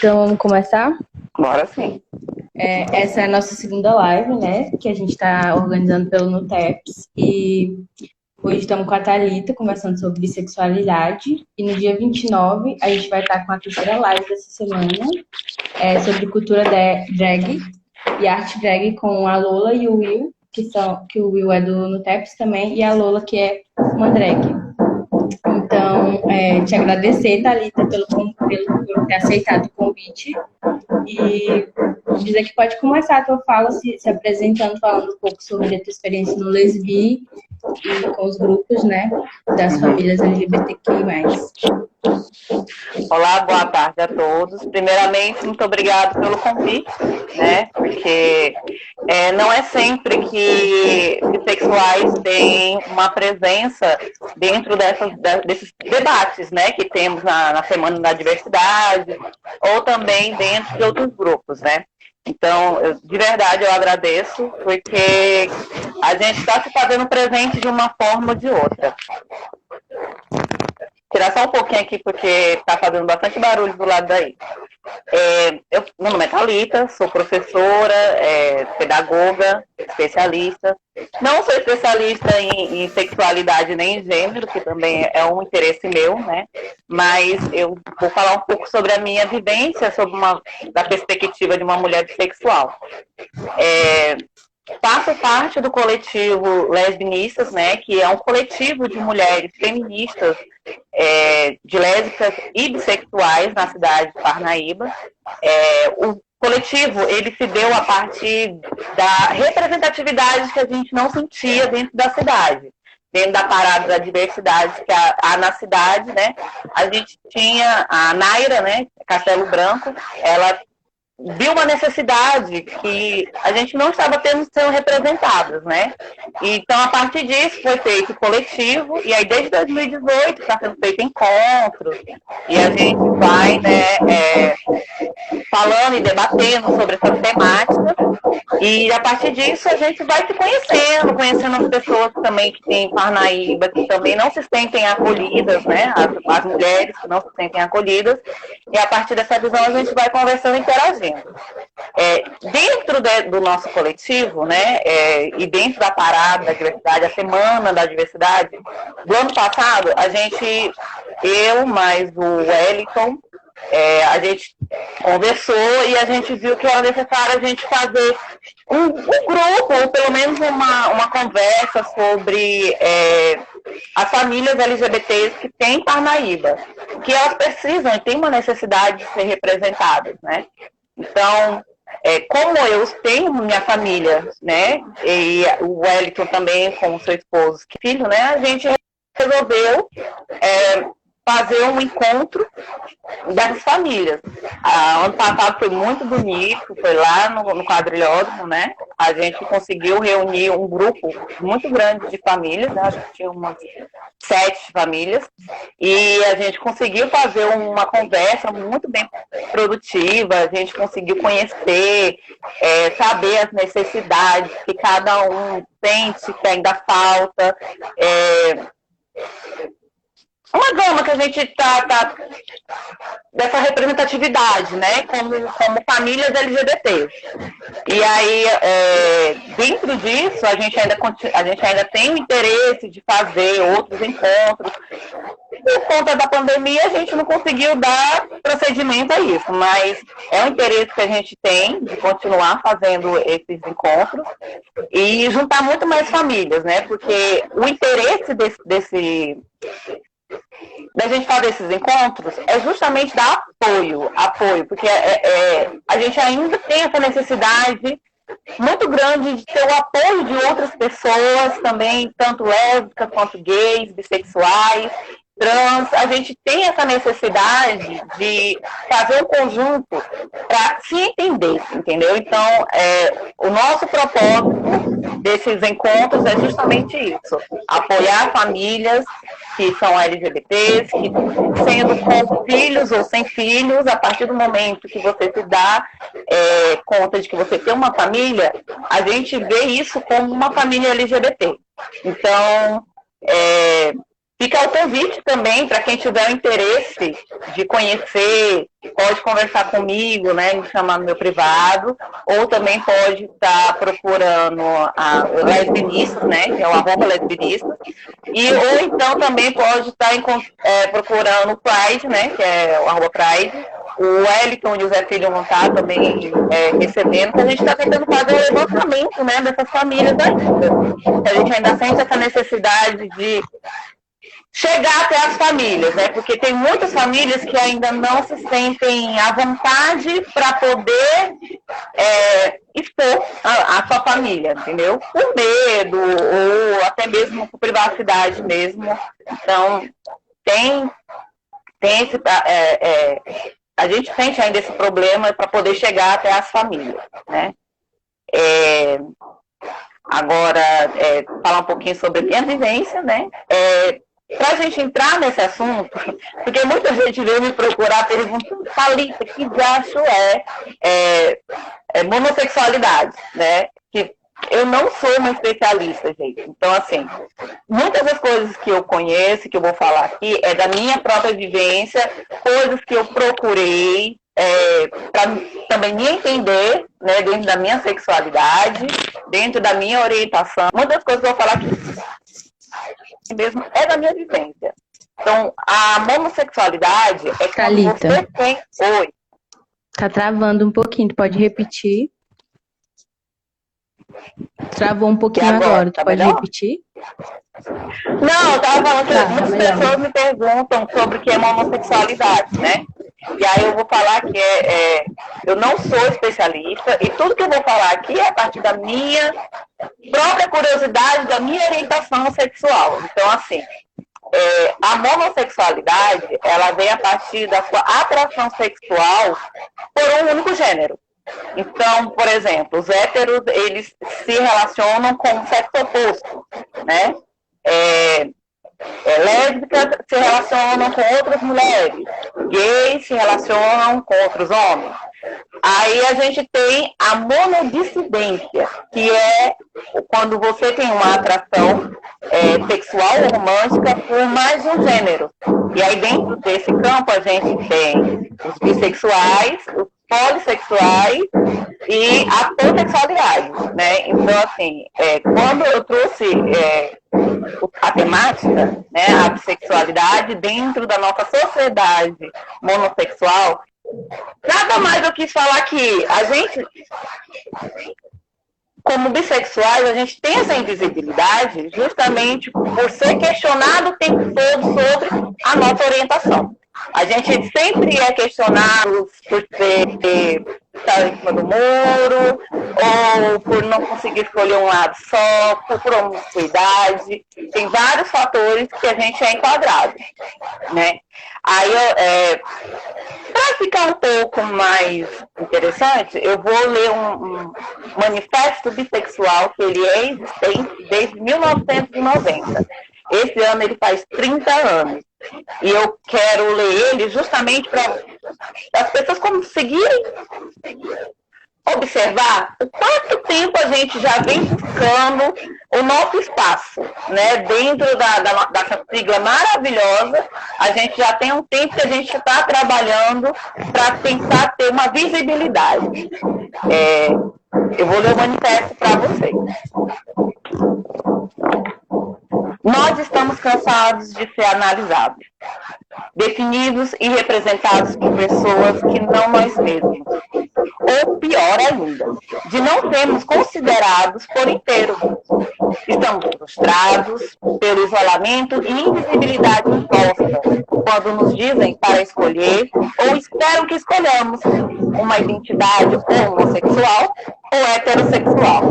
Então, vamos começar? Bora sim. Essa é a nossa segunda live, né? Que a gente está organizando pelo Nuteps. E hoje estamos com a Thalita conversando sobre bissexualidade. E no dia 29 a gente vai estar com a terceira live dessa semana, sobre cultura drag e arte drag com a Lola e o Will, que o Will é do Nuteps também, e a Lola, que é uma drag. Então, te agradecer, Thalita, pelo ter aceitado o convite e dizer que pode começar a tua fala se apresentando, falando um pouco sobre a tua experiência no Lesbi e com os grupos, né, das famílias LGBTQI+. Olá, boa tarde a todos. Primeiramente, muito obrigado pelo convite, né? Porque não é sempre que bissexuais têm uma presença dentro desses debates, né? Que temos na Semana da Diversidade ou também dentro de outros grupos, né? Então, de verdade, eu agradeço, porque a gente está se fazendo presente de uma forma ou de outra. Tirar só um pouquinho aqui, porque está fazendo bastante barulho do lado daí. Meu nome é Thalita, sou professora, pedagoga, especialista. Não sou especialista em sexualidade nem em gênero, que também é um interesse meu, né? Mas eu vou falar um pouco sobre a minha vivência, da perspectiva de uma mulher bissexual. Faço parte do coletivo Lesbinistas, né, que é um coletivo de mulheres feministas, de lésbicas e bissexuais na cidade de Parnaíba. O coletivo, ele se deu a partir da representatividade que a gente não sentia dentro da cidade. Dentro da parada da diversidade que há na cidade, né, a gente tinha a Naira, né, Castelo Branco, ela viu uma necessidade que a gente não estava sendo representadas, né? Então, a partir disso, foi feito coletivo, e aí desde 2018 está sendo feito encontros, e a gente vai, né, falando e debatendo sobre essa temática, e a partir disso a gente vai se conhecendo as pessoas também que tem em Parnaíba, que também não se sentem acolhidas, né? As mulheres que não se sentem acolhidas, e a partir dessa visão a gente vai conversando e interagindo. Dentro do nosso coletivo, né, e dentro da parada da diversidade, a semana da diversidade, do ano passado, eu mais o Wellington, a gente conversou e a gente viu que era necessário a gente fazer um grupo, ou pelo menos uma conversa sobre as famílias LGBTs que tem em Parnaíba, que elas precisam e têm uma necessidade de ser representadas, né? Então, como eu tenho minha família, né, e o Wellington também com o seu esposo, filho, né, a gente resolveu fazer um encontro das famílias. Ano passado foi muito bonito, foi lá no quadrilhódromo, né? A gente conseguiu reunir um grupo muito grande de famílias, né? Acho que tinha umas 7 famílias, e a gente conseguiu fazer uma conversa muito bem produtiva, a gente conseguiu conhecer, saber as necessidades que cada um sente que ainda falta, uma gama que a gente tá dessa representatividade, né, como famílias LGBT. E aí, dentro disso, a gente ainda tem o interesse de fazer outros encontros. Por conta da pandemia, a gente não conseguiu dar procedimento a isso, mas é um interesse que a gente tem de continuar fazendo esses encontros e juntar muito mais famílias, né, porque o interesse da gente fazer esses encontros é justamente dar apoio, porque a gente ainda tem essa necessidade muito grande de ter o apoio de outras pessoas também, tanto lésbicas quanto gays, bissexuais, trans. A gente tem essa necessidade de fazer um conjunto para se entender, entendeu? Então, o nosso propósito desses encontros é justamente isso: apoiar famílias que são LGBTs, que sendo com filhos ou sem filhos, a partir do momento que você se dá conta de que você tem uma família, a gente vê isso como uma família LGBT. Então, Fica o convite também para quem tiver o interesse de conhecer, pode conversar comigo, né, me chamar no meu privado, ou também pode estar procurando a Lesbinistas, né, que é o @lesbinistas, ou então também pode estar procurando o Pride, né, que é o @Pride. O Wellington e o Zé Filho vão estar também recebendo, que a gente está tentando fazer o levantamento, né, dessas famílias ainda. A gente ainda sente essa necessidade de chegar até as famílias, né? Porque tem muitas famílias que ainda não se sentem à vontade para poder expor a sua família, entendeu? Por medo, ou até mesmo por privacidade mesmo. Então, tem esse... a gente sente ainda esse problema para poder chegar até as famílias, né? Agora, falar um pouquinho sobre a minha vivência, né? Para a gente entrar nesse assunto, porque muita gente veio me procurar perguntando, Thalita, que diacho é monossexualidade, né? Que eu não sou uma especialista, gente. Então, assim, muitas das coisas que eu conheço, que eu vou falar aqui, é da minha própria vivência, coisas que eu procurei para também me entender, né, dentro da minha sexualidade, dentro da minha orientação. Muitas coisas que eu vou falar aqui mesmo é da minha vivência. Então, a monossexualidade é quando Thalita, você tem... Oi. tá travando um pouquinho, tu pode repetir? Travou um pouquinho agora, tu pode repetir? Não, eu estava falando que muitas melhor. pessoas me perguntam sobre o que é monossexualidade, né? E aí eu vou falar que eu não sou especialista, e tudo que eu vou falar aqui é a partir da minha própria curiosidade, da minha orientação sexual. Então, assim, a monossexualidade, ela vem a partir da sua atração sexual por um único gênero. Então, por exemplo, os héteros, eles se relacionam com o sexo oposto, né? Lésbicas se relacionam com outras mulheres, gays se relacionam com outros homens. Aí a gente tem a monodissidência, que é quando você tem uma atração sexual ou romântica por mais de um gênero. E aí dentro desse campo a gente tem os bissexuais, os polissexuais e a pansexualidade, né? Então, assim, quando eu trouxe a temática, né, a bissexualidade dentro da nossa sociedade monossexual, nada mais eu quis falar que a gente, como bissexuais, a gente tem essa invisibilidade justamente por ser questionado o tempo todo sobre a nossa orientação. A gente sempre é questionado por estar em cima do muro, ou por não conseguir escolher um lado só, por promiscuidade. Tem vários fatores que a gente é enquadrado, né? Aí, para ficar um pouco mais interessante, eu vou ler um manifesto bissexual, que ele é existente desde 1990. Esse ano ele faz 30 anos. E eu quero ler ele justamente para as pessoas conseguirem observar o quanto tempo a gente já vem buscando o nosso espaço, né? Dentro dessa sigla maravilhosa, a gente já tem um tempo que a gente está trabalhando para tentar ter uma visibilidade. Eu vou ler o manifesto para vocês. Nós estamos cansados de ser analisados, definidos e representados por pessoas que não nós mesmos. Ou pior ainda, de não sermos considerados por inteiro. Estamos frustrados pelo isolamento e invisibilidade imposta quando nos dizem para escolher ou esperam que escolhamos uma identidade homossexual ou heterossexual.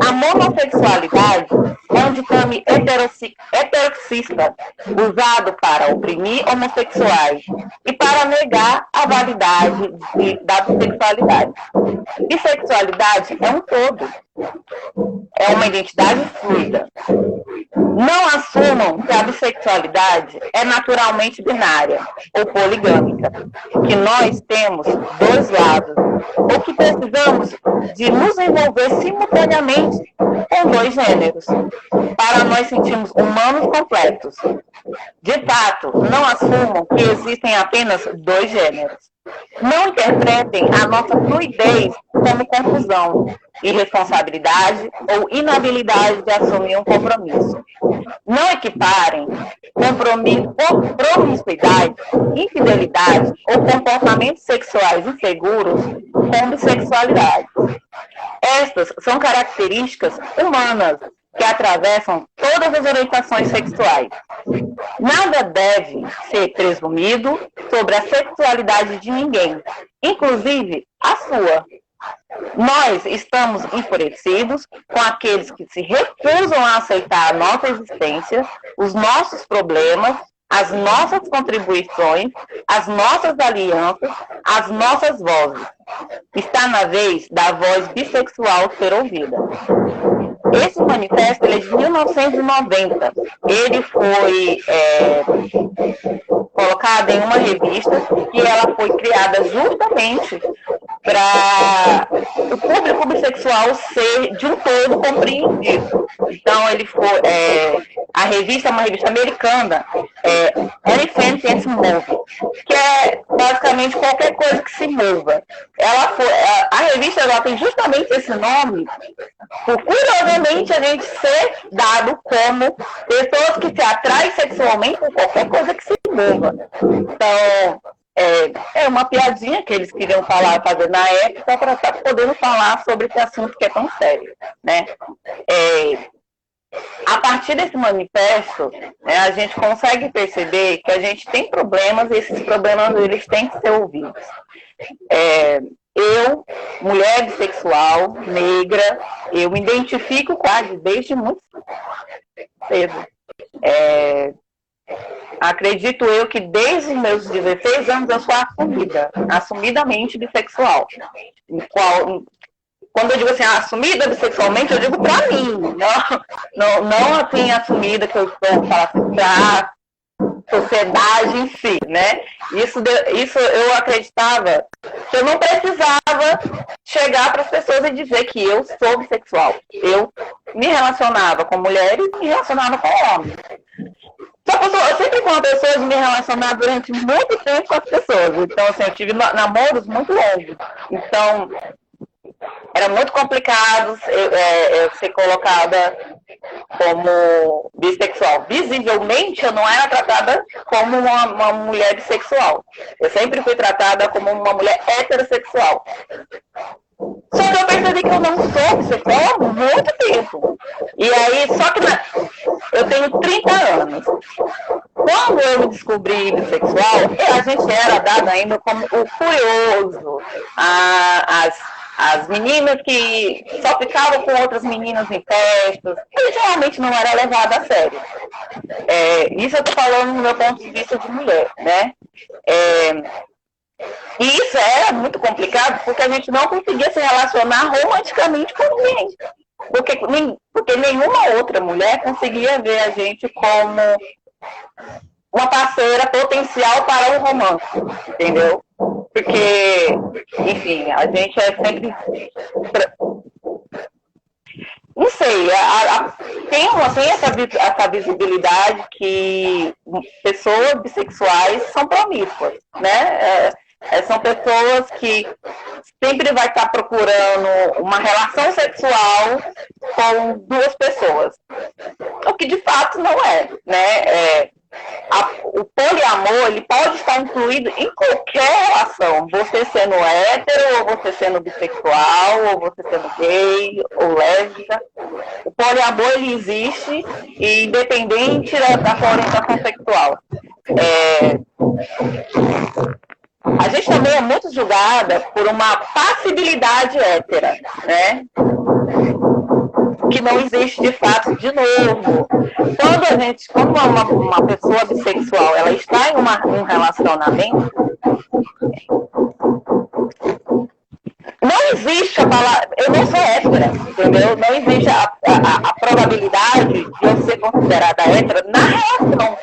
A monossexualidade é um ditame heterossexista usado para oprimir homossexuais e para negar a validade da bissexualidade. Bissexualidade é um todo. É uma identidade fluida. Não assumam que a bissexualidade é naturalmente binária ou poligâmica, que nós temos dois lados, ou que precisamos de nos envolver simultaneamente com dois gêneros, para nós sentirmos humanos completos. De fato, não assumam que existem apenas dois gêneros. Não interpretem a nossa fluidez como confusão, irresponsabilidade ou inabilidade de assumir um compromisso. Não equiparem promiscuidade, infidelidade ou comportamentos sexuais inseguros com bissexualidade. Estas são características humanas que atravessam todas as orientações sexuais. Nada deve ser presumido sobre a sexualidade de ninguém, inclusive a sua. Nós estamos enfurecidos com aqueles que se recusam a aceitar a nossa existência, os nossos problemas, as nossas contribuições, as nossas alianças, as nossas vozes. Está na vez da voz bissexual ser ouvida. Esse manifesto ele é de 1990. Ele foi colocado em uma revista e ela foi criada justamente para o público bissexual ser de um todo compreendido. Então, ele foi, a revista é uma revista americana, Elephant and Move, que é basicamente qualquer coisa que se mova. A revista ela tem justamente esse nome por, curiosamente, a gente ser dado como pessoas que se atraem sexualmente por qualquer coisa que se mova. Então, é uma piadinha que eles queriam fazer na época para estar podendo falar sobre esse assunto que é tão sério, né? A partir desse manifesto, a gente consegue perceber que a gente tem problemas e esses problemas eles têm que ser ouvidos. Eu, mulher bissexual, negra, eu me identifico quase desde muito cedo. Acredito eu que desde os meus 16 anos eu sou assumidamente bissexual. Quando eu digo assim, assumida bissexualmente, eu digo pra mim, não assim, assumida que eu estou falando pra sociedade em si, né? Isso eu acreditava que eu não precisava chegar para as pessoas e dizer que eu sou bissexual. Eu me relacionava com mulheres e me relacionava com homens. Só que eu sempre fui uma pessoa de me relacionar durante muito tempo com as pessoas. Então, assim, eu tive namoros muito longos. Então, era muito complicado eu ser colocada como bissexual. Visivelmente, eu não era tratada como uma mulher bissexual. Eu sempre fui tratada como uma mulher heterossexual. Só que eu percebi que eu não sou bissexual há muito tempo. E aí, só que eu tenho 30 anos. Quando eu me descobri bissexual, a gente era dada ainda como o curioso, as meninas que só ficavam com outras meninas em festas, e geralmente não era levada a sério. Isso eu estou falando do meu ponto de vista de mulher, né? E isso era muito complicado porque a gente não conseguia se relacionar romanticamente com ninguém. Porque nenhuma outra mulher conseguia ver a gente como uma parceira potencial para um romance, entendeu? Porque, enfim, a gente é sempre... Não sei, tem essa visibilidade que pessoas bissexuais são promíscuas, né? São pessoas que sempre vai estar procurando uma relação sexual com duas pessoas. O que de fato não é, né? O poliamor, ele pode estar incluído em qualquer relação, você sendo hétero, ou você sendo bissexual, ou você sendo gay, ou lésbica. O poliamor, ele existe, independente da sua orientação sexual. A gente também é muito julgada por uma passibilidade hétera, né? Que não existe de fato, de novo. quando uma pessoa bissexual, ela está em um relacionamento, não existe a palavra, eu não sou hétera, entendeu? Não existe a probabilidade de eu ser considerada hétera na relação,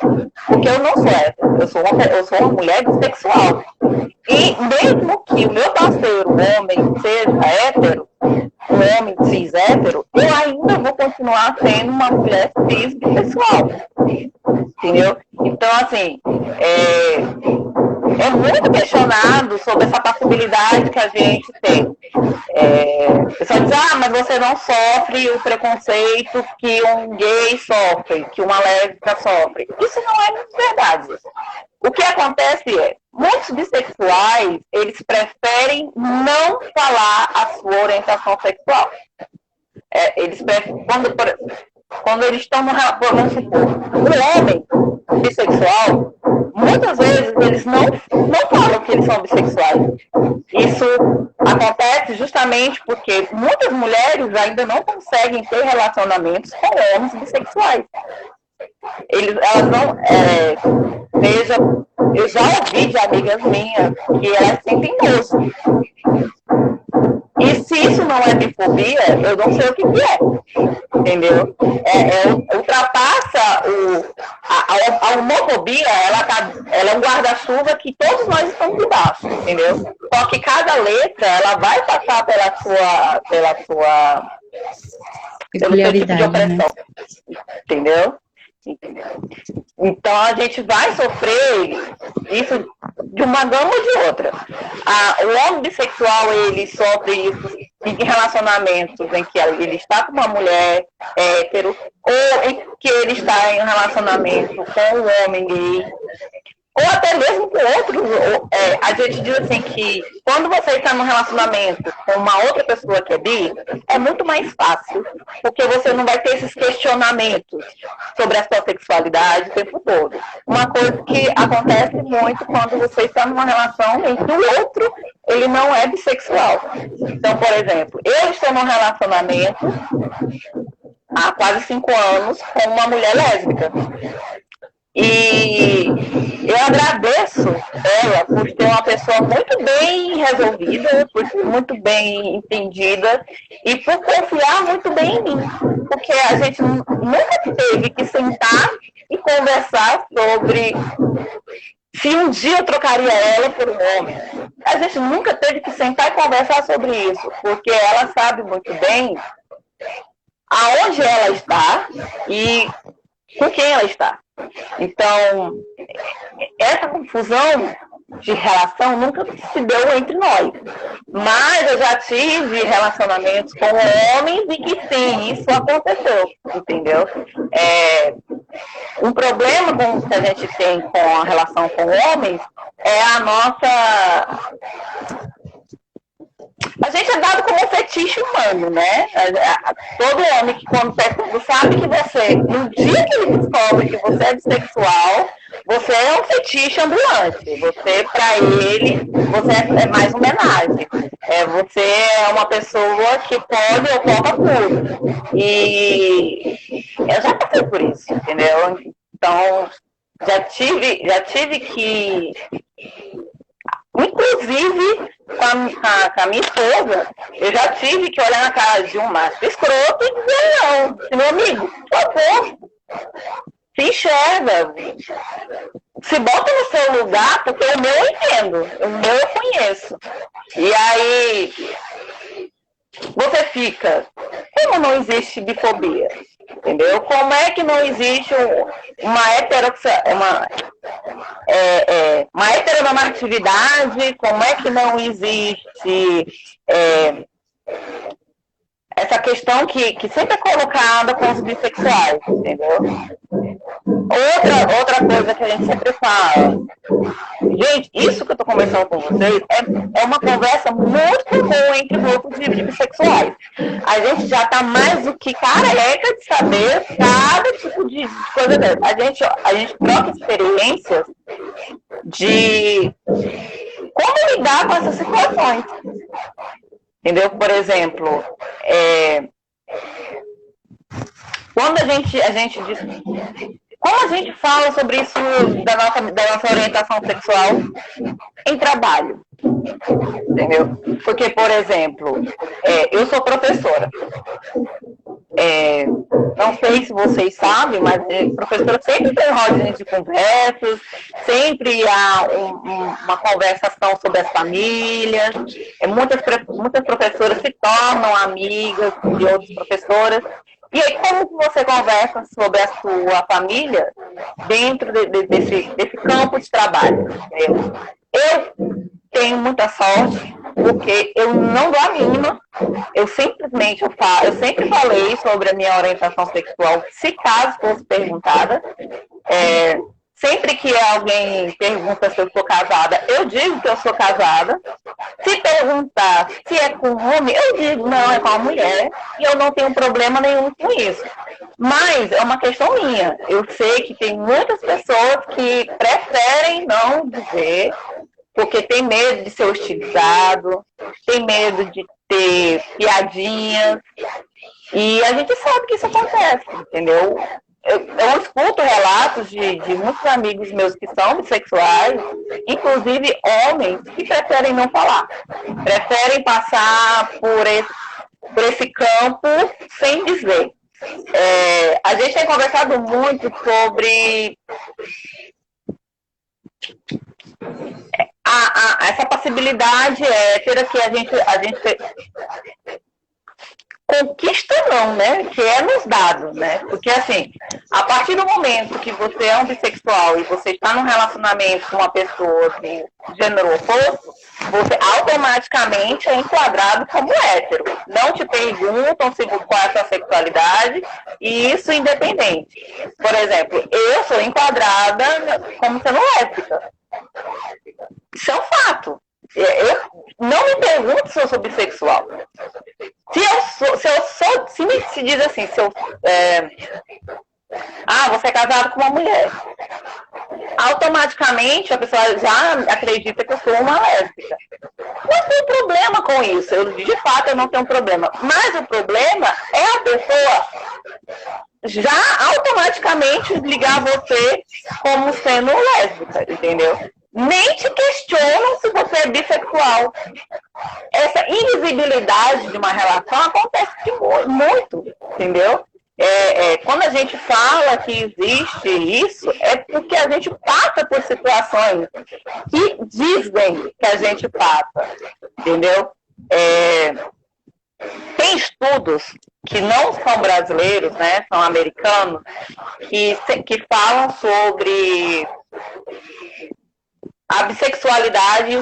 porque eu não sou hétera, eu sou uma mulher bissexual. E mesmo que o meu parceiro, o homem, seja hétero, um homem cis hétero, eu ainda vou continuar sendo uma mulher cis bissexual, entendeu? Então, assim, é muito questionado sobre essa possibilidade que a gente tem. O pessoal diz, mas você não sofre o preconceito que um gay sofre, que uma lésbica sofre. Isso não é muito verdade. O que acontece é, muitos bissexuais, eles preferem não falar a sua orientação sexual. Eles preferem, quando eles estão no relacionamento, vamos supor, o homem bissexual, muitas vezes eles não falam que eles são bissexuais. Isso acontece justamente porque muitas mulheres ainda não conseguem ter relacionamentos com homens bissexuais. Elas não. Eu já ouvi de amigas minhas que elas sentem nojo. E se isso não é bifobia, eu não sei o que é. Entendeu? Ultrapassa a homofobia, ela é um guarda-chuva que todos nós estamos debaixo, entendeu? Só que cada letra, ela vai passar pela sua peculiaridade, tipo de opressão, né? Entendeu? Então a gente vai sofrer isso de uma gama ou de outra. O homem bissexual, ele sofre isso em relacionamentos em que ele está com uma mulher hétero, ou em que ele está em um relacionamento com um homem gay, ou até mesmo com outros. A gente diz assim que quando você está num relacionamento com uma outra pessoa que é bi, é muito mais fácil, porque você não vai ter esses questionamentos sobre a sua sexualidade o tempo todo. Uma coisa que acontece muito quando você está numa relação em que o outro, ele não é bissexual. Então, por exemplo, eu estou num relacionamento há quase 5 anos com uma mulher lésbica. E eu agradeço ela por ser uma pessoa muito bem resolvida, por ser muito bem entendida e por confiar muito bem em mim. Porque a gente nunca teve que sentar e conversar sobre se um dia eu trocaria ela por um homem. A gente nunca teve que sentar e conversar sobre isso, porque ela sabe muito bem aonde ela está e com quem ela está. Então, essa confusão de relação nunca se deu entre nós. Mas eu já tive relacionamentos com homens e que sim, isso aconteceu, entendeu? Um problema que a gente tem com a relação com homens é a nossa... A gente é dado como um fetiche humano, né? Todo homem que quando sabe que você, no dia que ele descobre que você é bissexual, você é um fetiche ambulante. Você, pra ele, você é mais homenagem. Você é uma pessoa que pode ou toca tudo. E eu já passei por isso, entendeu? Então, já tive que... Inclusive, com a minha esposa, eu já tive que olhar na cara de um macho escroto e dizer não. Meu amigo, por favor, se enxerga. Se bota no seu lugar, porque o meu eu entendo, o meu eu conheço. E aí, você fica, como não existe bifobia? Entendeu? Como é que não existe uma heteronormatividade? Como é que não existe essa questão que sempre é colocada com os bissexuais, entendeu? Outra coisa que a gente sempre fala, gente, isso que eu estou conversando com vocês é uma conversa muito comum entre grupos de bissexuais. A gente já está mais do que careca de saber cada tipo de coisa dessa. A gente troca experiências de como lidar com essas situações. Entendeu? Por exemplo, Quando a gente diz, como a gente fala sobre isso da nossa orientação sexual em trabalho? Entendeu? Porque, por exemplo, eu sou professora. Não sei se vocês sabem, mas professora sempre tem rodinhas de conversas, sempre há uma conversação sobre as famílias. Muitas professoras se tornam amigas de outras professoras. E aí, como você conversa sobre a sua família dentro desse campo de trabalho? Eu tenho muita sorte, porque eu não dou a mínima. Eu sempre falei sobre a minha orientação sexual, se caso fosse perguntada. Sempre que alguém pergunta se eu sou casada, eu digo que eu sou casada. Se perguntar se é com homem, eu digo, não, é com a mulher. E eu não tenho problema nenhum com isso. Mas é uma questão minha. Eu sei que tem muitas pessoas que preferem não dizer, porque tem medo de ser hostilizado, tem medo de ter piadinhas. E a gente sabe que isso acontece, entendeu? Eu escuto relatos de muitos amigos meus que são bissexuais, inclusive homens, que preferem não falar. Preferem passar por esse campo sem dizer. A gente tem conversado muito sobre essa possibilidade hétera que a gente conquista não, né? Que é nos dado, né? Porque assim, a partir do momento que você é um bissexual e você está num relacionamento com uma pessoa de gênero oposto, você automaticamente é enquadrado como hétero. Não te perguntam qual é a sua sexualidade, e isso independente. Por exemplo, eu sou enquadrada como sendo lésbica. Isso é um fato. Eu não me pergunto se eu sou bissexual. Se diz assim, você é casado com uma mulher, automaticamente a pessoa já acredita que eu sou uma lésbica. Não tem problema com isso. De fato, eu não tenho problema. Mas o problema é a pessoa já automaticamente ligar você como sendo lésbica, entendeu? Nem te questionam se você é bissexual. Essa invisibilidade de uma relação acontece muito, entendeu? Quando a gente fala que existe isso, é porque a gente passa por situações que dizem que a gente passa, entendeu? Tem estudos que não são brasileiros, né, são americanos, que falam sobre a bissexualidade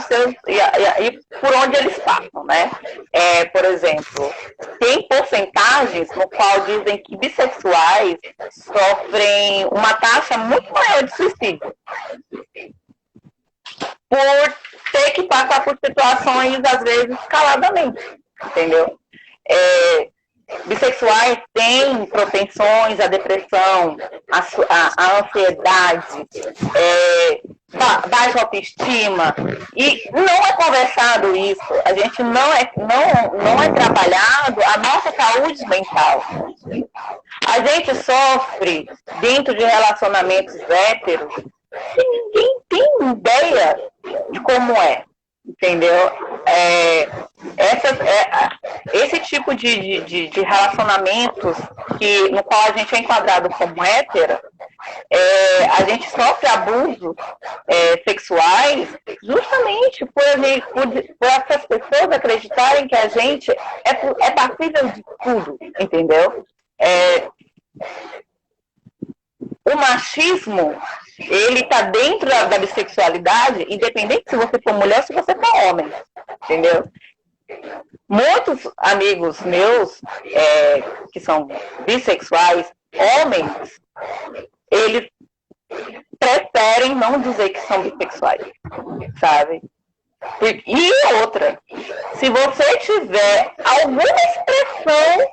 e por onde eles passam, né? Por exemplo, tem porcentagens no qual dizem que bissexuais sofrem uma taxa muito maior de suicídio por ter que passar por situações, às vezes, caladamente, entendeu? Bissexuais têm propensões à depressão, à ansiedade, baixa autoestima, e não é conversado isso. A gente não é trabalhado a nossa saúde mental. A gente sofre dentro de relacionamentos héteros e ninguém tem ideia de como é, entendeu? Esse tipo de relacionamentos no qual a gente é enquadrado como hétero, a gente sofre abusos sexuais justamente por essas pessoas acreditarem que a gente é passível de tudo, entendeu? O machismo, ele está dentro da bissexualidade, independente se você for mulher ou se você for homem, entendeu? Muitos amigos meus que são bissexuais, homens, eles preferem não dizer que são bissexuais, sabe? E outra, se você tiver alguma expressão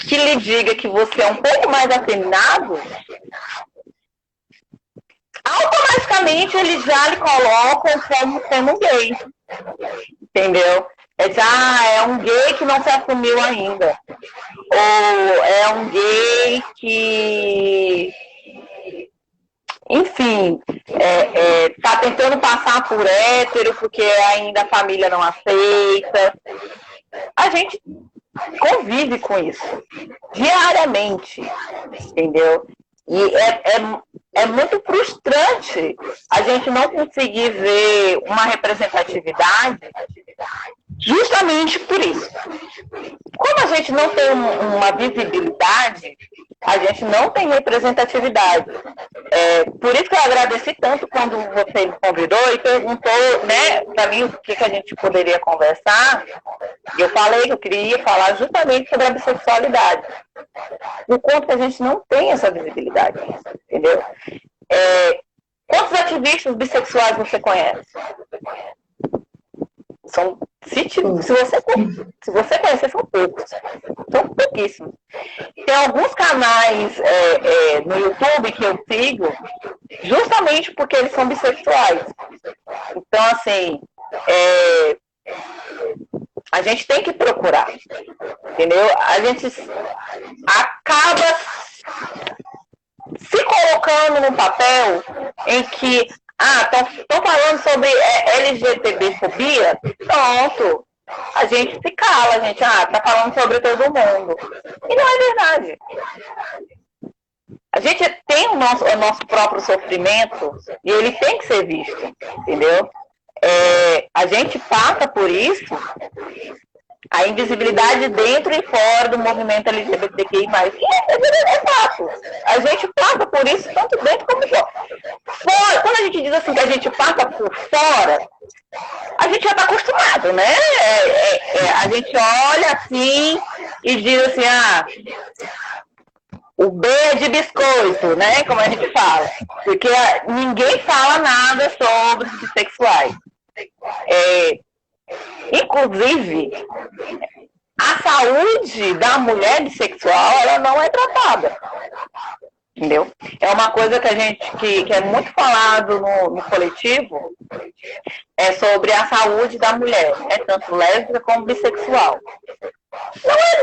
que lhe diga que você é um pouco mais afeminado, automaticamente eles já lhe colocam como sendo gay, entendeu? é um gay que não se assumiu ainda. Ou é um gay que, enfim, tá tentando passar por hétero porque ainda a família não aceita. A gente convive com isso diariamente, entendeu? E é muito frustrante a gente não conseguir ver uma representatividade justamente por isso. Como a gente não tem uma visibilidade, a gente não tem representatividade. Por isso que eu agradeci tanto quando você me convidou e perguntou, né, para mim o que a gente poderia conversar. Eu falei que eu queria falar justamente sobre a bissexualidade. O quanto que a gente não tem essa visibilidade, entendeu? Quantos ativistas bissexuais você conhece? Se você conhecer, são poucos. São pouquíssimos. Tem alguns canais no YouTube que eu sigo justamente porque eles são bissexuais. Então, assim, a gente tem que procurar, entendeu? A gente acaba se colocando num papel em que estão falando sobre LGBTfobia, pronto. A gente se cala, a gente tá falando sobre todo mundo. E não é verdade. A gente tem o nosso próprio sofrimento e ele tem que ser visto, entendeu? A gente passa por isso, a invisibilidade dentro e fora do movimento LGBTQI+. E é fato. A gente passa por isso tanto dentro como fora. Quando a gente diz assim que a gente passa por fora, a gente já está acostumado, né? A gente olha assim e diz assim, o B é de biscoito, né? Como a gente fala. Porque ninguém fala nada sobre os bissexuais. Inclusive, a saúde da mulher bissexual, ela não é tratada. Entendeu? É uma coisa que a gente que é muito falado no coletivo, sobre a saúde da mulher, tanto lésbica como bissexual.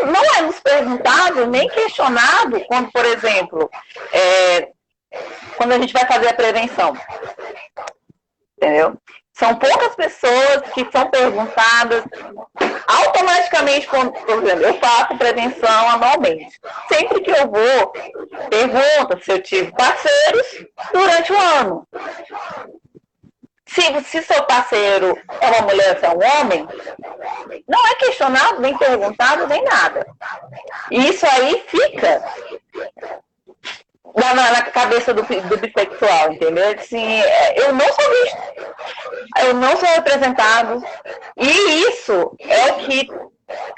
Não é nos perguntado nem questionado quando, por exemplo, quando a gente vai fazer a prevenção. Entendeu? São poucas pessoas que são perguntadas automaticamente, por exemplo, eu faço prevenção anualmente. Sempre que eu vou, pergunta se eu tive parceiros durante o ano. Se seu parceiro é uma mulher ou é um homem, não é questionado, nem perguntado, nem nada. E isso aí fica na cabeça do bissexual, entendeu? Assim, eu não sou visto, eu não sou representado, e isso é o que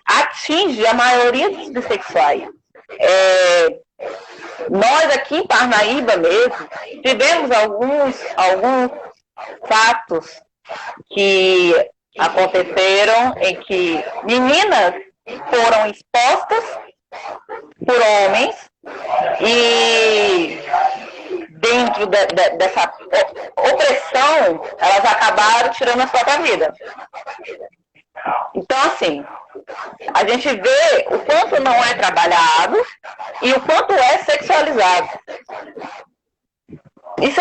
atinge a maioria dos bissexuais. Nós aqui em Parnaíba mesmo, tivemos alguns fatos que aconteceram em que meninas foram expostas por homens e dentro dessa opressão elas acabaram tirando a própria vida. Então, assim, a gente vê o quanto não é trabalhado e o quanto é sexualizado. Isso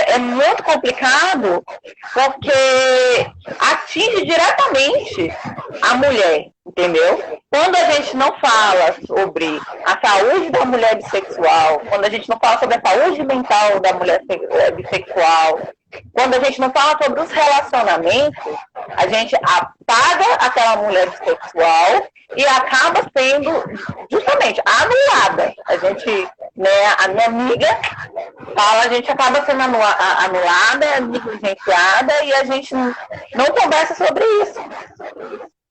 é muito complicado porque atinge diretamente a mulher, entendeu? Quando a gente não fala sobre a saúde da mulher bissexual, quando a gente não fala sobre a saúde mental da mulher bissexual, quando a gente não fala sobre os relacionamentos, a gente apaga aquela mulher bissexual e acaba sendo justamente anulada. A gente, a minha amiga fala, a gente acaba sendo anulada, negligenciada e a gente não conversa sobre isso.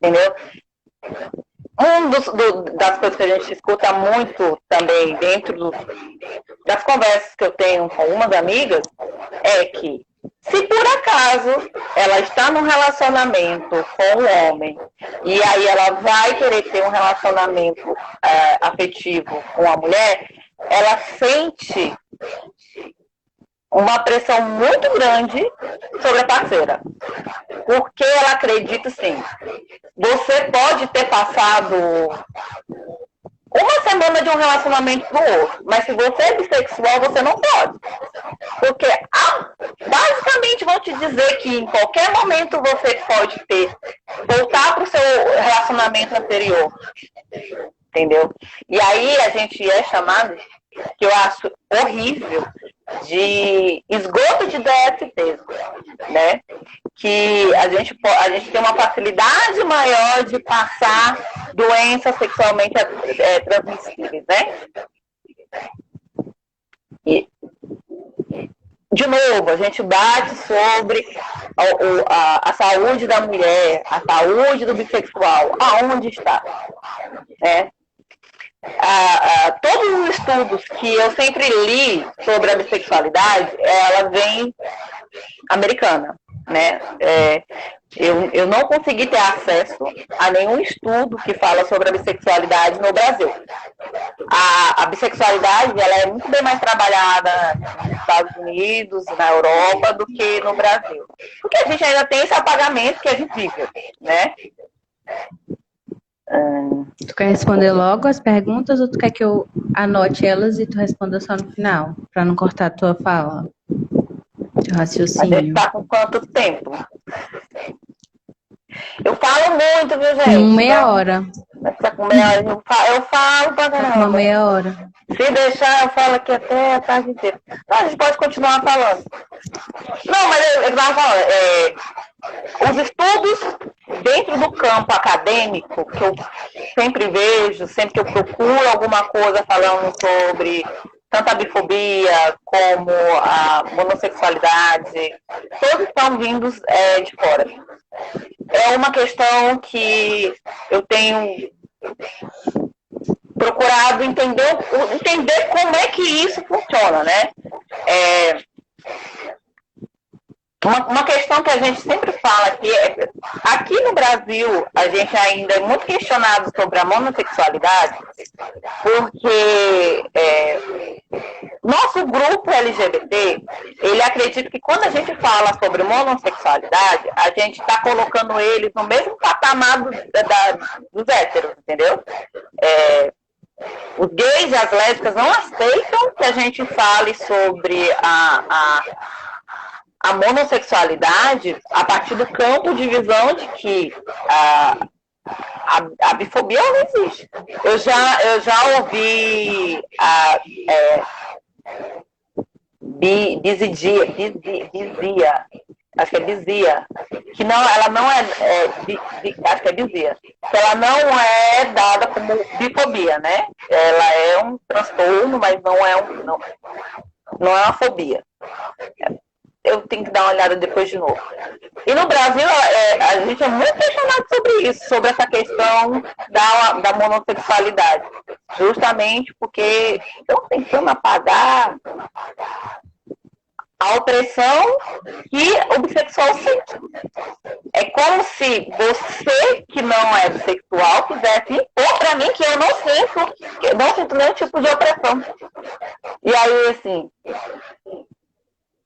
Entendeu? Das coisas que a gente escuta muito também dentro das conversas que eu tenho com umas amigas é que se por acaso ela está num relacionamento com um homem e aí ela vai querer ter um relacionamento afetivo com a mulher, ela sente uma pressão muito grande sobre a parceira. Porque ela acredita, assim, você pode ter passado uma semana de um relacionamento pro outro, mas se você é bissexual, você não pode. Porque basicamente vão te dizer que em qualquer momento você pode voltar pro seu relacionamento anterior. Entendeu? E aí a gente é chamado, que eu acho horrível, de esgoto de DST, né? Que a gente tem uma facilidade maior de passar doenças sexualmente transmissíveis, né? E, de novo, a gente bate sobre a saúde da mulher, a saúde do bissexual, aonde está, né? Todos os estudos que eu sempre li sobre a bissexualidade, ela vem americana, né? Eu não consegui ter acesso a nenhum estudo que fala sobre a bissexualidade no Brasil. A bissexualidade, ela é muito bem mais trabalhada nos Estados Unidos, na Europa, do que no Brasil. Porque a gente ainda tem esse apagamento que a gente vive, né? Tu quer responder logo as perguntas ou tu quer que eu anote elas e tu responda só no final? Pra não cortar a tua fala, teu raciocínio. A gente tá com quanto tempo? Eu falo muito, viu, gente? Meia hora. Tá com meia hora. Eu falo pra caramba. Uma meia hora. Se deixar, eu falo aqui até a tarde inteira. Não, a gente pode continuar falando. Não, mas eu estava falando, os estudos dentro do campo acadêmico, que eu sempre vejo, sempre que eu procuro alguma coisa falando sobre tanto a bifobia como a monossexualidade, todos estão vindos de fora. É uma questão que eu tenho procurado entender como é que isso funciona, né? Uma questão que a gente sempre fala aqui no Brasil, a gente ainda é muito questionado sobre a monossexualidade, porque nosso grupo LGBT, ele acredita que quando a gente fala sobre monossexualidade, a gente está colocando eles no mesmo patamar dos héteros, entendeu? Os gays e as lésbicas não aceitam que a gente fale sobre a monossexualidade a partir do campo de visão de que a bifobia não existe. Eu já ouvi bizia, acho que é bizia, que não, ela não acho que é bizia, que ela não é dada como bifobia, né? Ela é um transtorno, mas não é uma fobia. Eu tenho que dar uma olhada depois de novo. E no Brasil, a gente é muito questionado sobre isso, sobre essa questão da monossexualidade. Justamente porque estão tentando apagar a opressão que o bissexual sente. É como se você, que não é bissexual, quisesse impor para mim que eu não sinto nenhum tipo de opressão. E aí, assim,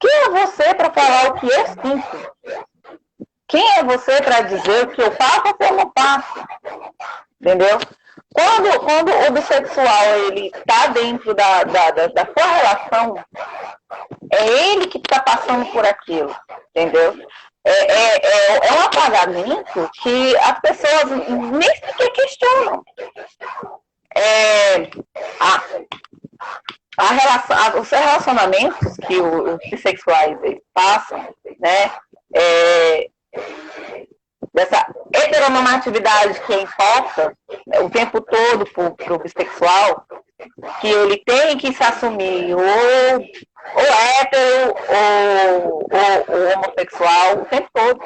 quem é você para falar o que eu sinto? Quem é você para dizer o que eu faço ou que eu não faço? Entendeu? Quando o bissexual ele está dentro da sua relação, é ele que está passando por aquilo, entendeu? É um apagamento que as pessoas nem sequer questionam. Os relacionamentos que os bissexuais passam, né? Dessa heteronormatividade que é imposta o tempo todo para o bissexual, que ele tem que se assumir ou hétero ou homossexual o tempo todo.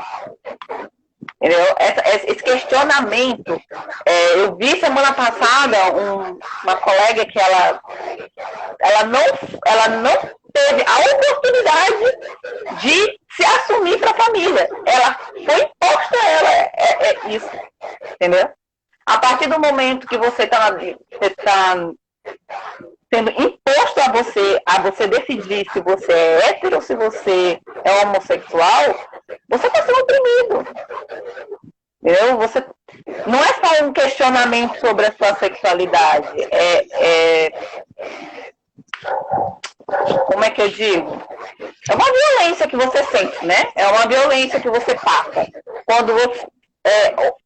Entendeu? Esse questionamento, eu vi semana passada uma colega que ela não teve a oportunidade de se assumir para a família. Ela foi imposta a ela isso, entendeu? A partir do momento que você está sendo imposto a você decidir se você é hétero ou se você é homossexual, você está sendo oprimido. Entendeu? Você, não é só um questionamento sobre a sua sexualidade. Como é que eu digo? É uma violência que você sente, né? É uma violência que você passa. Quando você...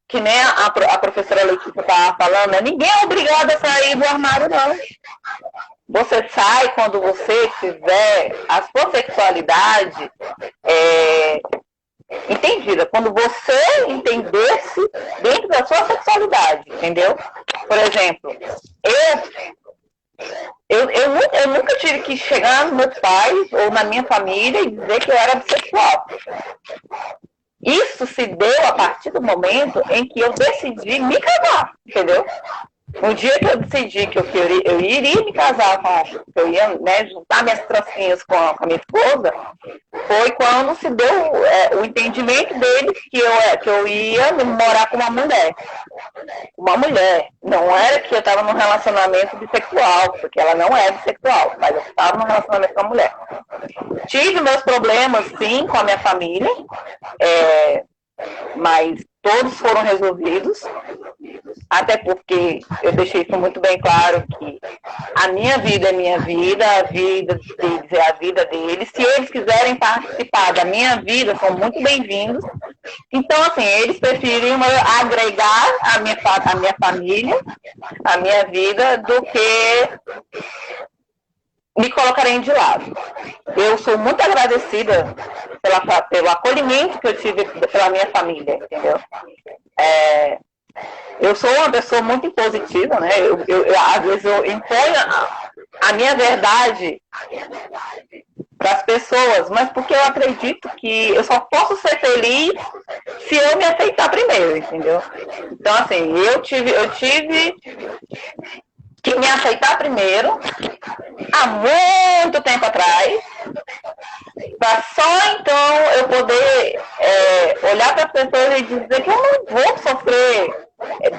que nem a professora Letícia estava falando, né? Ninguém é obrigado a sair do armário, não. Você sai quando você tiver a sua sexualidade entendida. Quando você entender-se dentro da sua sexualidade, entendeu? Por exemplo, eu nunca tive que chegar nos meus pais ou na minha família e dizer que eu era bissexual. Isso se deu a partir do momento em que eu decidi me casar, entendeu? No dia que eu decidi que eu iria me casar que eu ia, né, juntar minhas trocinhas com a minha esposa, foi quando se deu o entendimento deles que eu ia morar com uma mulher. Uma mulher. Não era que eu estava num relacionamento bissexual, porque ela não é bissexual, mas eu estava num relacionamento com uma mulher. Tive meus problemas, sim, com a minha família, mas todos foram resolvidos, até porque eu deixei isso muito bem claro, que a minha vida é minha vida, a vida deles é a vida deles. Se eles quiserem participar da minha vida, são muito bem-vindos. Então, assim, eles preferiam agregar a minha família, a minha vida, do que me colocarem de lado. Eu sou muito agradecida pelo acolhimento que eu tive pela minha família, entendeu? Eu sou uma pessoa muito impositiva, né? Às vezes eu imponho a minha verdade para as pessoas, mas porque eu acredito que eu só posso ser feliz se eu me aceitar primeiro, entendeu? Então, assim, eu tive que me aceitar primeiro, há muito tempo atrás, para só então eu poder olhar para as pessoas e dizer que eu não vou sofrer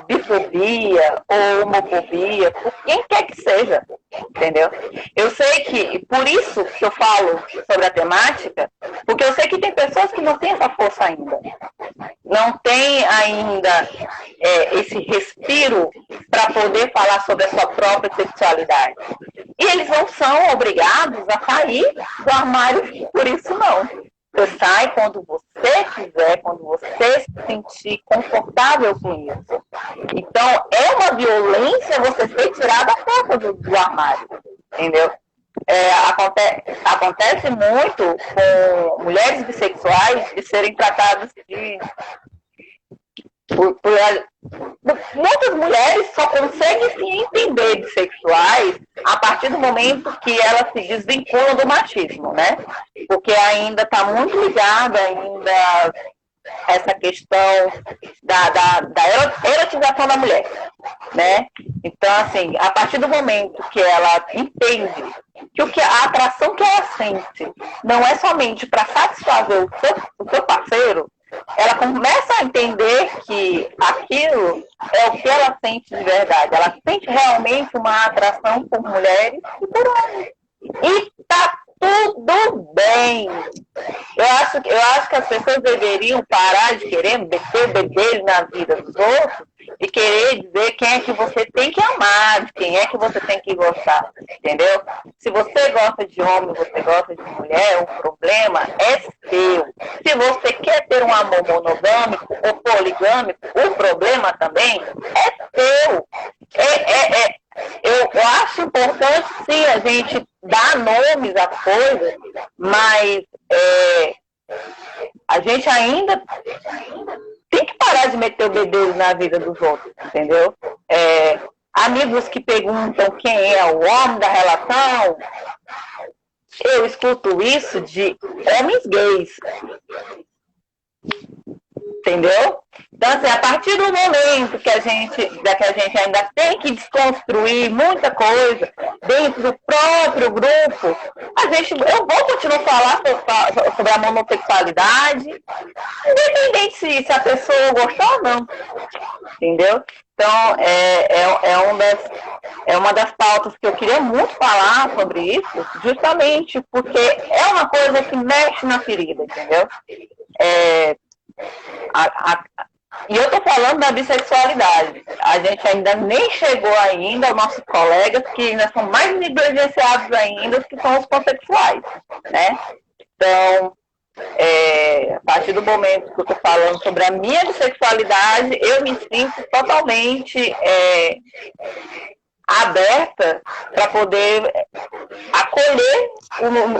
bifobia ou homofobia, por quem quer que seja, entendeu? Eu sei que, por isso que eu falo sobre a temática, porque eu sei que tem pessoas que não têm essa força ainda, não tem ainda esse respiro para poder falar sobre a sua própria sexualidade. E eles não são obrigados a sair do armário por isso, não. Você sai quando você quiser, quando você se sentir confortável com isso. Então, é uma violência você ser tirado a porta do armário, entendeu? Acontece muito com mulheres bissexuais de serem tratadas muitas mulheres só conseguem se entender bissexuais a partir do momento que elas se desvinculam do machismo, né? Porque ainda está muito ligada essa questão da erotização da mulher, né? Então, assim, a partir do momento que ela entende que a atração que ela sente não é somente para satisfazer o seu parceiro, ela começa a entender que aquilo é o que ela sente de verdade. Ela sente realmente uma atração por mulheres e por homens. E tá tudo bem. Eu acho que as pessoas deveriam parar de querer meter bedelho na vida dos outros e querer dizer quem é que você tem que amar, de quem é que você tem que gostar, entendeu? Se você gosta de homem, você gosta de mulher, o problema é seu. Se você quer ter um amor monogâmico ou poligâmico, o problema também é seu. Eu acho importante, sim, a gente dar nomes às coisas, mas a gente ainda tem que parar de meter o bedelho na vida dos outros, entendeu? Amigos que perguntam quem é o homem da relação, eu escuto isso de homens gays. Entendeu? Então, assim, a partir do momento que a gente ainda tem que desconstruir muita coisa dentro do próprio grupo, eu vou continuar a falar sobre a monossexualidade, independente se a pessoa gostou ou não. Entendeu? Então, é uma das pautas que eu queria muito falar sobre isso, justamente porque é uma coisa que mexe na ferida, entendeu? E eu estou falando da bissexualidade. A gente ainda nem chegou ainda aos nossos colegas que ainda são mais negligenciados ainda, que são os pansexuais, né? Então, a partir do momento que eu estou falando sobre a minha bissexualidade, eu me sinto totalmente aberta para poder acolher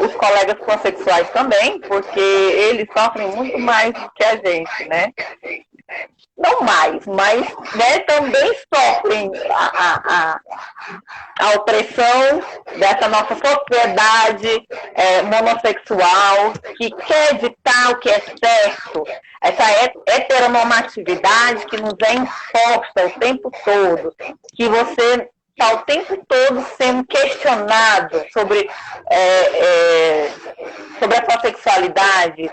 os colegas pansexuais também, porque eles sofrem muito mais do que a gente, né? Não mais, mas né, também sofrem a opressão dessa nossa sociedade monossexual, que quer ditar o que é certo, essa heteronormatividade que nos é imposta o tempo todo, que você está o tempo todo sendo questionado sobre a sua sexualidade,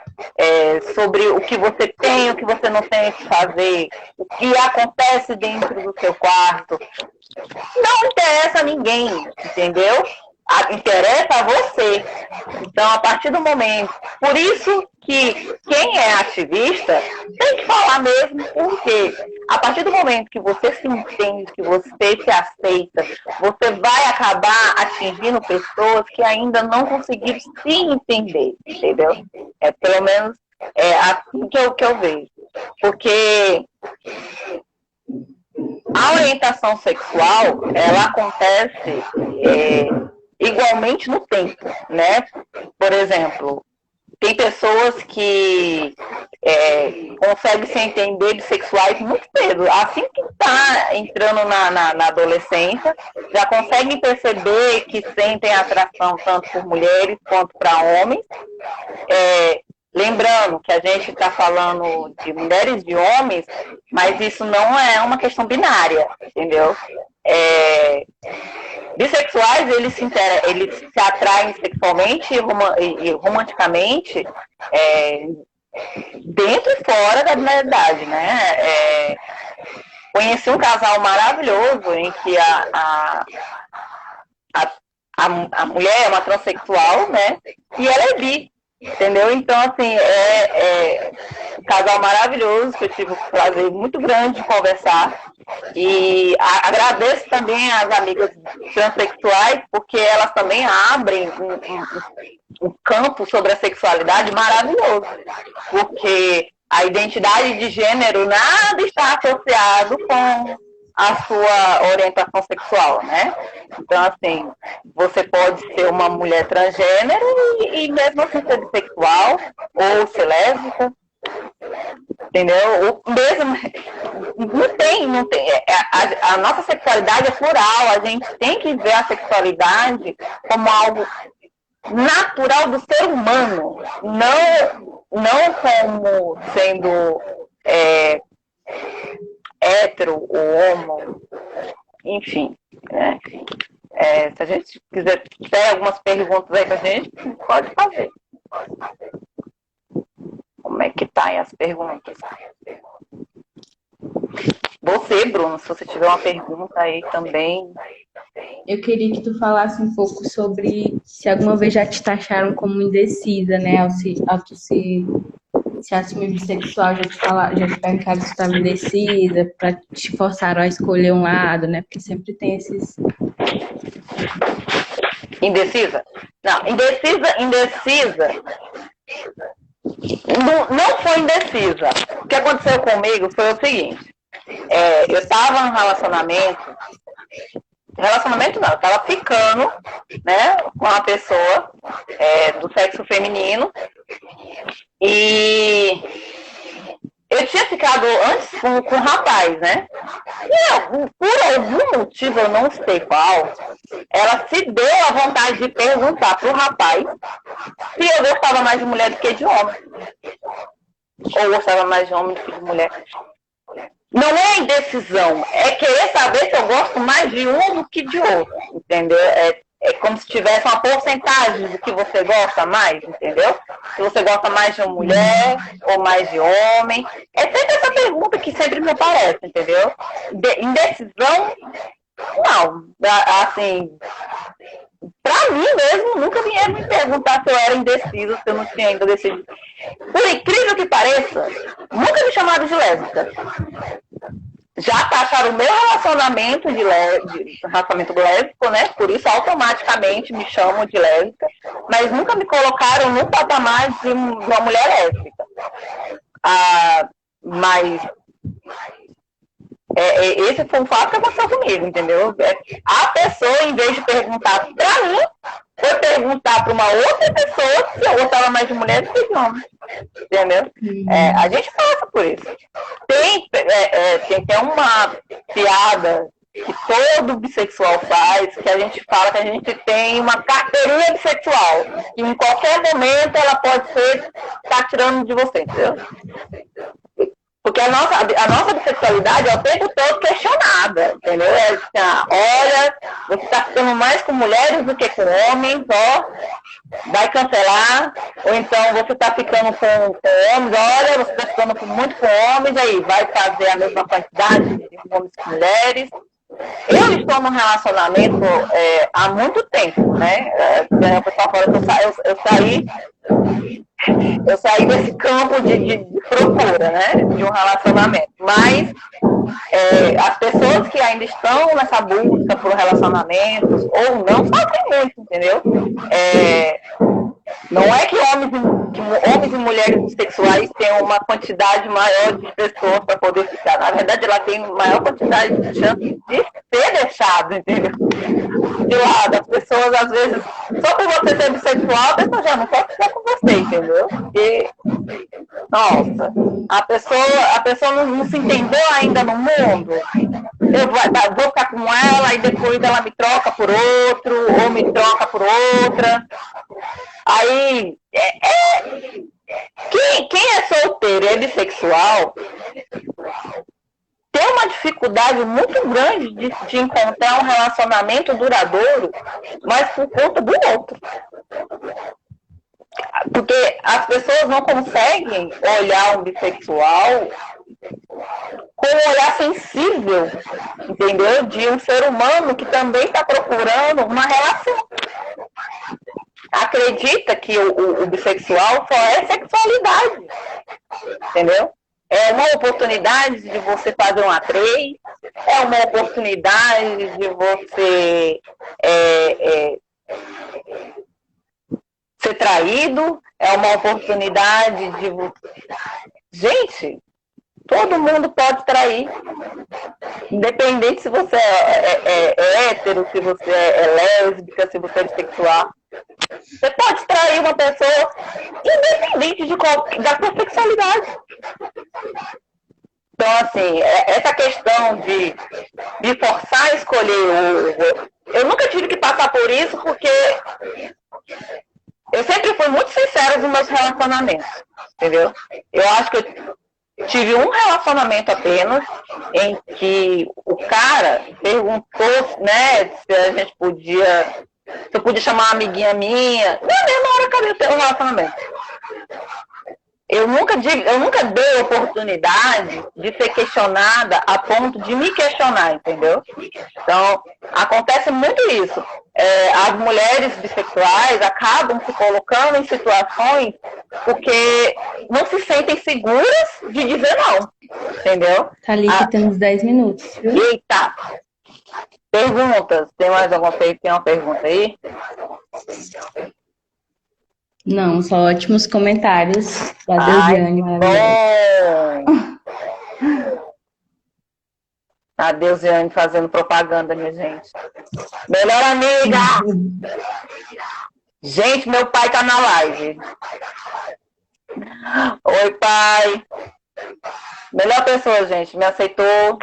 sobre o que você tem, o que você não tem que fazer, o que acontece dentro do seu quarto. Não interessa a ninguém, entendeu? Interessa a você. Então, a partir do momento... Por isso que quem é ativista tem que falar mesmo, porque a partir do momento que você se entende, que você se aceita, você vai acabar atingindo pessoas que ainda não conseguiram se entender, entendeu? Pelo menos assim que eu vejo. Porque a orientação sexual, ela acontece igualmente no tempo, né? Por exemplo, tem pessoas que conseguem se entender bissexuais muito cedo. Assim que está entrando na adolescência, já conseguem perceber que sentem atração tanto por mulheres quanto para homens. Lembrando que a gente está falando de mulheres e de homens, mas isso não é uma questão binária, entendeu? Bissexuais, eles se atraem sexualmente e romanticamente dentro e fora da binaridade, né? Conheci um casal maravilhoso em que a mulher é uma transexual, né? E ela é bi, entendeu? Então, assim, um casal maravilhoso que eu tive um prazer muito grande de conversar. E agradeço também às amigas transexuais, porque elas também abrem um campo sobre a sexualidade maravilhoso. Porque a identidade de gênero nada está associado com a sua orientação sexual, né? Então, assim, você pode ser uma mulher transgênero e mesmo assim ser bissexual ou ser lésbica, entendeu? Mesmo, não tem a nossa sexualidade é plural, a gente tem que ver a sexualidade como algo natural do ser humano, não como sendo hétero ou homo, enfim, né? Se a gente quiser ter algumas perguntas aí pra gente, pode fazer. Como é que tá aí as perguntas? Você, Bruno, se você tiver uma pergunta aí também. Eu queria que tu falasse um pouco sobre se alguma vez já te taxaram como indecisa, né? Ao tu se assumir bissexual, já te perguntaram se tu estava indecisa, pra te forçaram a escolher um lado, né? Porque sempre tem esses... Indecisa? Não, indecisa... Não foi indecisa. O que aconteceu comigo foi o seguinte. Eu estava num relacionamento não, eu estava ficando, né, com uma pessoa do sexo feminino e eu tinha ficado antes com um rapaz, né? E por algum motivo, eu não sei qual, ela se deu a vontade de perguntar pro rapaz se eu gostava mais de mulher do que de homem. Ou gostava mais de homem do que de mulher. Não é indecisão, é querer saber se eu gosto mais de um do que de outro, entendeu? É como se tivesse uma porcentagem do que você gosta mais, entendeu? Se você gosta mais de uma mulher ou mais de homem. É sempre essa pergunta que sempre me aparece, entendeu? Indecisão, não. Assim, pra mim mesmo, nunca vieram me perguntar se eu era indecisa, se eu não tinha ainda decidido. Por incrível que pareça, nunca me chamaram de lésbica. Já taxaram o meu relacionamento de relacionamento lésbico, né? Por isso, automaticamente me chamam de lésbica, mas nunca me colocaram no patamar de uma mulher lésbica. Mas esse foi um fato que aconteceu comigo, entendeu? A pessoa, em vez de perguntar pra mim, foi perguntar para uma outra pessoa se eu gostava mais de mulher do que de homem. Entendeu? A gente passa por isso. Tem até uma piada que todo bissexual faz, que a gente fala que a gente tem uma carteirinha bissexual, que em qualquer momento ela pode estar tirando de você, entendeu? Porque a nossa bissexualidade é o tempo todo questionada, entendeu? Olha, você está ficando mais com mulheres do que com homens, ó, vai cancelar, ou então você está ficando com homens, olha, você está ficando muito com homens, aí vai fazer a mesma quantidade de homens que mulheres. Eu estou num relacionamento há muito tempo, né? O pessoal fala que eu saí desse campo de procura, né? De um relacionamento. Mas as pessoas que ainda estão nessa busca por relacionamentos, ou não, sofrem muito, entendeu? Não é que homens e mulheres bissexuais tenham uma quantidade maior de pessoas para poder ficar. Na verdade, ela tem maior quantidade de chance de ser deixada, entendeu? De lado. As pessoas, às vezes, só por você ser bissexual, a pessoa já não quer ficar com você, entendeu? Porque, nossa, a pessoa não se entendeu ainda no mundo. Eu vou ficar com ela e depois ela me troca por outro, ou me troca por outra. Aí, quem é solteiro e é bissexual tem uma dificuldade muito grande de encontrar um relacionamento duradouro, mas por conta do outro. Porque as pessoas não conseguem olhar um bissexual com um olhar sensível, entendeu? De um ser humano que também está procurando uma relação. Acredita que o bissexual só é sexualidade, entendeu? É uma oportunidade de você fazer um A3, é uma oportunidade de você ser traído, é uma oportunidade de você... Gente, todo mundo pode trair, independente se você é hétero, se você é lésbica, se você é bissexual. Você pode trair uma pessoa independente da sua sexualidade. Então, assim, essa questão de forçar a escolher eu nunca tive que passar por isso, porque eu sempre fui muito sincera nos meus relacionamentos, entendeu? Eu acho que eu tive um relacionamento apenas em que o cara perguntou, né, se a gente podia... Se eu podia chamar uma amiguinha minha, na mesma hora acabei o relacionamento. Eu nunca dei oportunidade de ser questionada a ponto de me questionar, entendeu? Então, acontece muito isso. As mulheres bissexuais acabam se colocando em situações porque não se sentem seguras de dizer não, entendeu? Thalita, temos 10 minutos. Viu? Eita! Perguntas? Tem mais alguma pergunta? Tem uma pergunta aí? Não, só ótimos comentários da Deusiane. A Deusiane fazendo propaganda, minha gente. Melhor amiga! Gente, meu pai tá na live. Oi, pai. Melhor pessoa, gente. Me aceitou.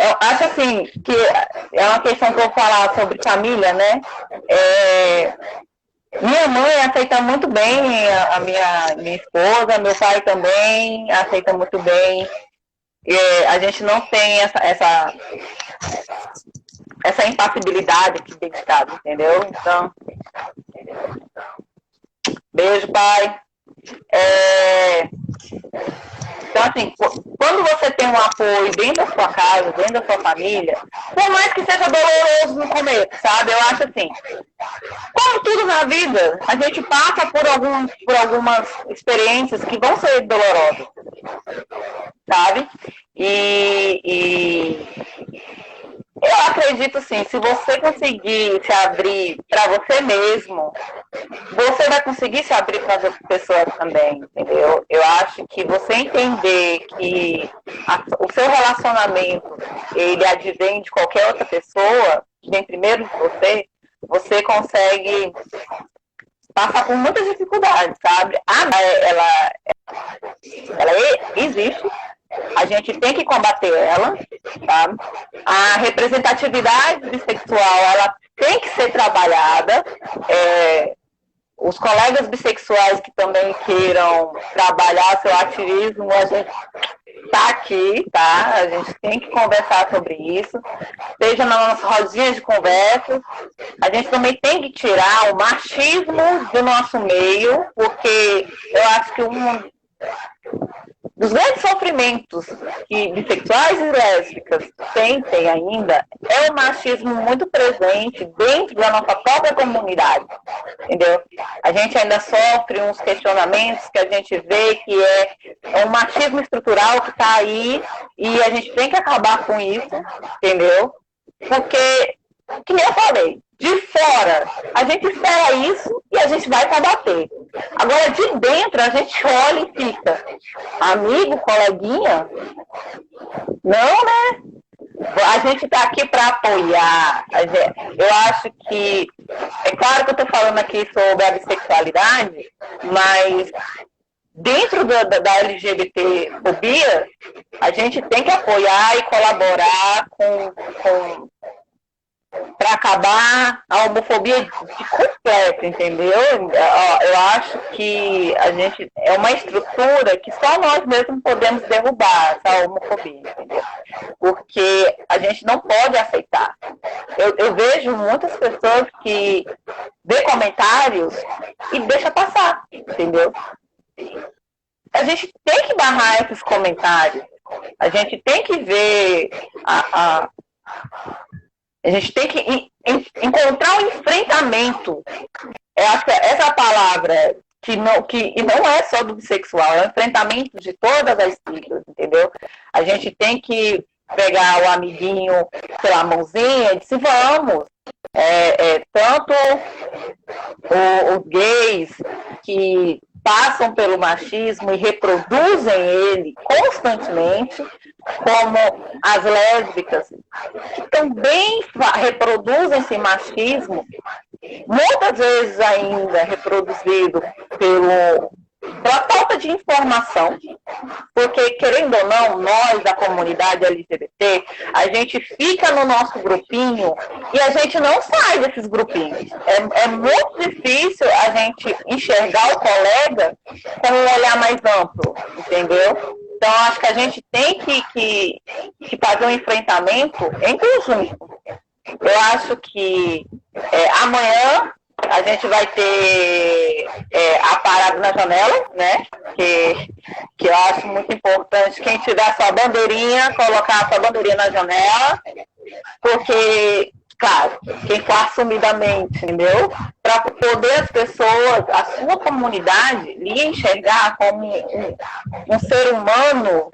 Eu acho assim, que é uma questão que eu vou falar sobre família, né? Minha mãe aceita muito bem a minha esposa, meu pai também aceita muito bem. A gente não tem essa impassibilidade aqui dentro de casa, entendeu? Então, beijo, pai. Então, assim, quando você tem um apoio dentro da sua casa, dentro da sua família, por mais que seja doloroso no começo, sabe? Eu acho assim, como tudo na vida, a gente passa por algumas experiências que vão ser dolorosas, sabe? E eu acredito, sim, se você conseguir se abrir para você mesmo, você vai conseguir se abrir para as outras pessoas também, entendeu? Eu acho que você entender que o seu relacionamento, ele advém de qualquer outra pessoa, que vem primeiro de você, você consegue passar por muitas dificuldades, sabe? Ela existe, a gente tem que combater ela, tá? A representatividade bissexual, ela tem que ser trabalhada. Os colegas bissexuais que também queiram trabalhar seu ativismo, a gente está aqui, tá? A gente tem que conversar sobre isso, seja nas nossas rodinhas de conversa. A gente também tem que tirar o machismo do nosso meio, porque eu acho que um dos grandes sofrimentos que bissexuais e lésbicas sentem ainda é o machismo muito presente dentro da nossa própria comunidade, entendeu? A gente ainda sofre uns questionamentos que a gente vê que é um machismo estrutural que está aí e a gente tem que acabar com isso, entendeu? Porque, que nem eu falei, de fora a gente espera isso e a gente vai combater. Agora, de dentro, a gente olha e fica, amigo, coleguinha? Não, né? A gente está aqui para apoiar. Eu acho que, é claro que eu estou falando aqui sobre a bissexualidade, mas dentro da LGBT-fobia, a gente tem que apoiar e colaborar para acabar a homofobia de completo, entendeu? Eu acho que a gente é uma estrutura que só nós mesmos podemos derrubar essa homofobia, entendeu? Porque a gente não pode aceitar. Eu vejo muitas pessoas que vê comentários e deixa passar, entendeu? A gente tem que barrar esses comentários. A gente tem que ver a gente tem que encontrar um enfrentamento. Eu acho que essa é a palavra que não é só do bissexual, é um enfrentamento de todas as siglas, entendeu? A gente tem que pegar o amiguinho pela mãozinha e dizer, vamos. Tanto os gays que passam pelo machismo e reproduzem ele constantemente, como as lésbicas, que também reproduzem esse machismo, muitas vezes ainda reproduzido pela falta de informação, porque, querendo ou não, nós, da comunidade LGBT, a gente fica no nosso grupinho e a gente não sai desses grupinhos. É muito difícil a gente enxergar o colega com um olhar mais amplo, entendeu? Então, acho que a gente tem que fazer um enfrentamento em conjunto. Eu acho que amanhã a gente vai ter a parada na janela, né? Que eu acho muito importante quem tiver sua bandeirinha, colocar a sua bandeirinha na janela, porque, claro, quem for assumidamente, entendeu? Para poder as pessoas, a sua comunidade, lhe enxergar como um ser humano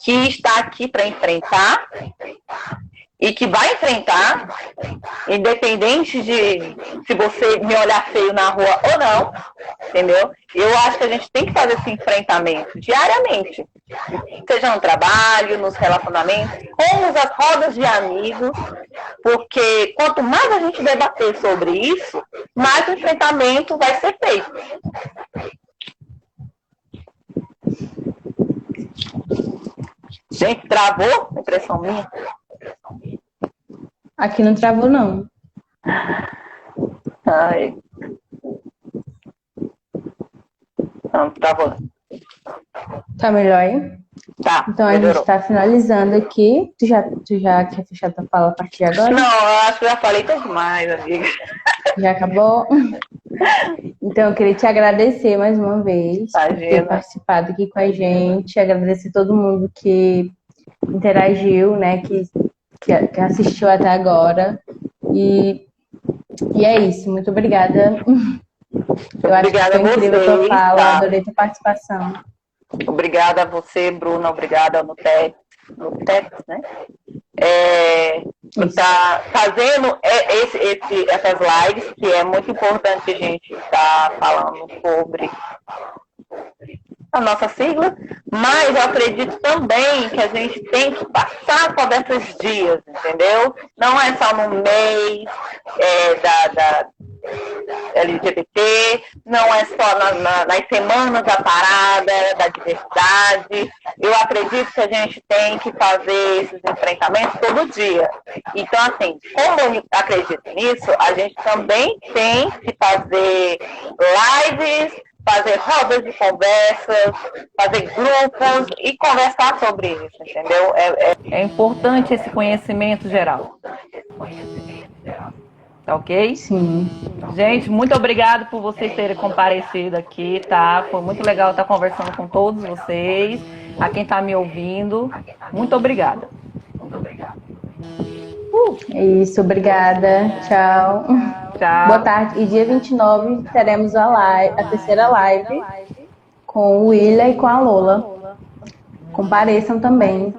que está aqui para enfrentar e que vai enfrentar, independente de se você me olhar feio na rua ou não, entendeu? Eu acho que a gente tem que fazer esse enfrentamento diariamente, seja no trabalho, nos relacionamentos, como as rodas de amigos, porque quanto mais a gente debater sobre isso, mais o enfrentamento vai ser feito. Gente, travou? Impressão minha? Aqui não travou, não. Ai. Não, travou. Tá melhor aí? Tá, então melhorou. A gente tá finalizando aqui. Tu já quer fechar tua fala a partir de agora? Não, eu acho que já falei tudo demais, amiga. Já acabou? Então, eu queria te agradecer mais uma vez por ter Imagina. participado aqui com a gente, agradecer todo mundo que interagiu, né, que assistiu até agora. E é isso, muito obrigada. Eu acho que Obrigada a foi incrível a tua vocês, fala, tá? adorei tua participação. Obrigada a você, Bruna. Obrigada ao Nutex, né? Por Isso. estar fazendo essas lives, que é muito importante a gente estar falando sobre a nossa sigla, mas eu acredito também que a gente tem que passar por esses dias, entendeu? Não é só no mês da LGBT, não é só nas semanas da parada, da diversidade. Eu acredito que a gente tem que fazer esses enfrentamentos todo dia. Então, assim, como eu acredito nisso, a gente também tem que fazer lives, fazer rodas de conversas, fazer grupos e conversar sobre isso, entendeu? É importante esse conhecimento geral. Tá ok? Sim. Gente, muito obrigado por vocês terem comparecido aqui, tá? Foi muito legal estar conversando com todos vocês. A quem tá me ouvindo, muito obrigada. Isso, obrigada. Tchau. Tchau. Boa tarde. E dia 29 teremos a terceira live com o William e com a Lola. Compareçam também.